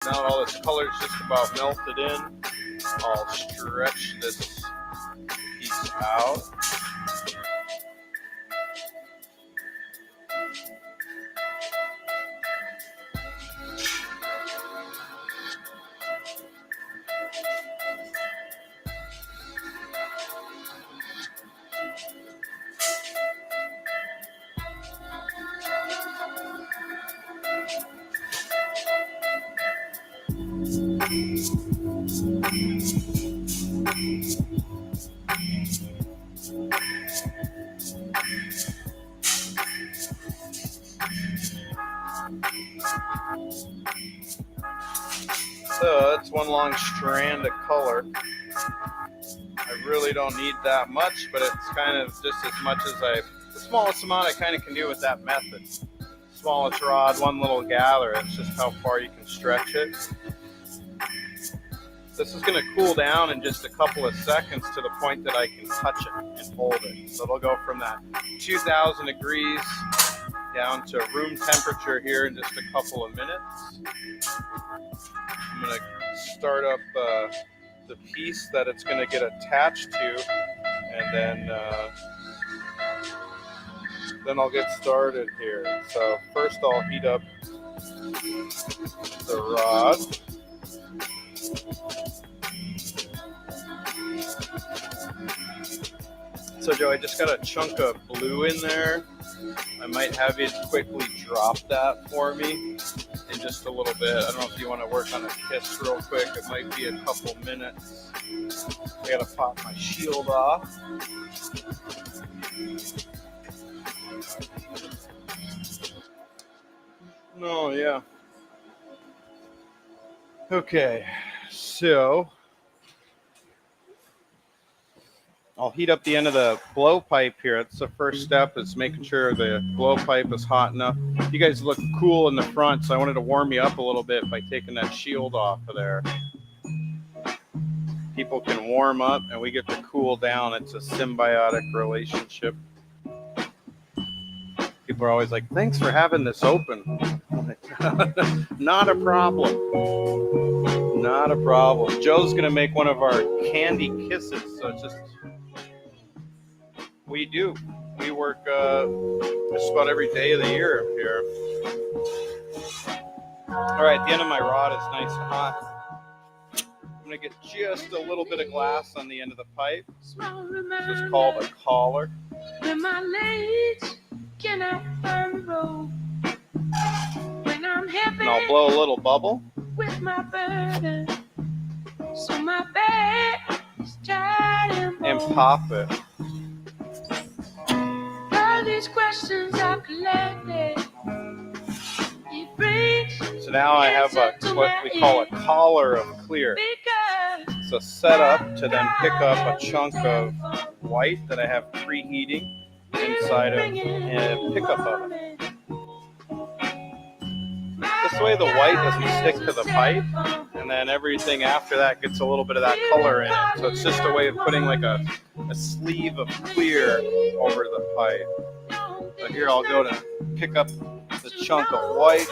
Now all this color is just about melted in. I'll stretch this piece out. So that's one long strand of color. I really don't need that much, but it's kind of just as much as the smallest amount I kind of can do with that method. Smallest rod, one little gather. It's just how far you can stretch it. This is going to cool down in just a couple of seconds to the point that I can touch it and hold it. So it'll go from that 2,000 degrees down to room temperature here in just a couple of minutes. I'm going to start up the piece that it's going to get attached to, and then I'll get started here. So first I'll heat up the rod. So Joe, I just got a chunk of blue in there. I might have you quickly drop that for me in just a little bit. I don't know if you want to work on a kiss real quick. It might be a couple minutes. I gotta pop my shield off. No, yeah. Okay, so I'll heat up the end of the blowpipe here. That's the first step, is making sure the blowpipe is hot enough. You guys look cool in the front, so I wanted to warm you up a little bit by taking that shield off of there. People can warm up and we get to cool down. It's a symbiotic relationship. People are always like, thanks for having this open. Not a problem. Not a problem. Joe's going to make one of our candy kisses. So it's just, we do. We work just about every day of the year here. All right, the end of my rod is nice and hot. I'm going to get just a little bit of glass on the end of the pipe. This is called a collar. And I'll blow a little bubble. With my burden, so my bed is tired and pop it. All these questions I've collected. So now I have what we call a collar of clear. It's a setup to then pick up a chunk of white that I have preheating inside of a pickup oven. This way the white doesn't stick to the pipe, and then everything after that gets a little bit of that color in it. So it's just a way of putting like a sleeve of clear over the pipe. So here I'll go to pick up the chunk of white.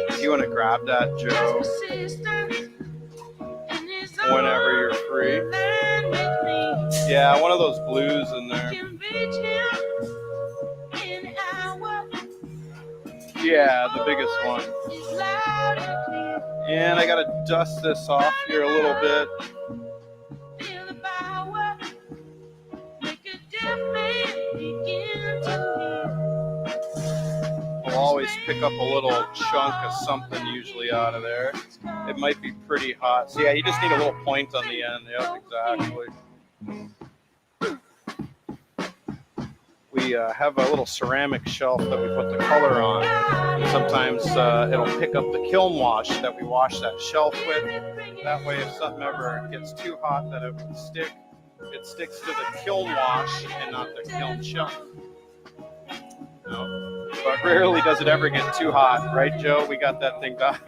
If you want to grab that, Joe, whenever you're free. Yeah, one of those blues in there. Yeah, the biggest one. And I gotta dust this off here a little bit. I'll always pick up a little chunk of something usually out of there. It might be pretty hot. So yeah, you just need a little point on the end. Yep, exactly. We have a little ceramic shelf that we put the color on. And sometimes it'll pick up the kiln wash that we wash that shelf with. That way, if something ever gets too hot that it would stick, it sticks to the kiln wash and not the kiln shelf. No. But rarely does it ever get too hot, right, Joe? We got that thing done.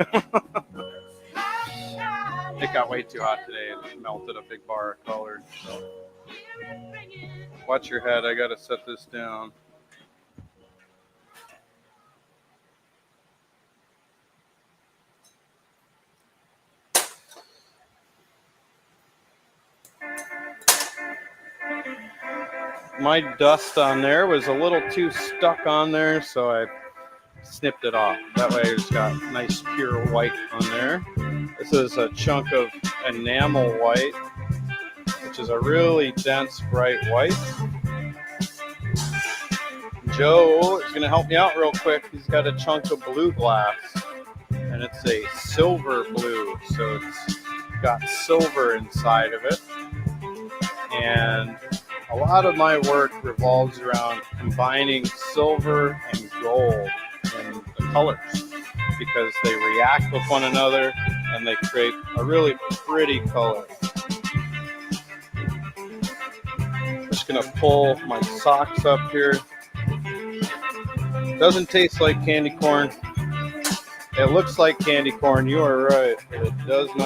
It got way too hot today. It melted a big bar of color. So. Watch your head. I got to set this down. my dust on there was a little too stuck on there, so I snipped it off. That way it's got nice pure white on there. This is a chunk of enamel white, which is a really dense, bright white. Joe is going to help me out real quick. He's got a chunk of blue glass, and it's a silver blue, so it's got silver inside of it. And a lot of my work revolves around combining silver and gold in the colors because they react with one another and they create a really pretty color. Just going to pull my socks up here. Doesn't taste like candy corn. It looks like candy corn. You are right, but it does not.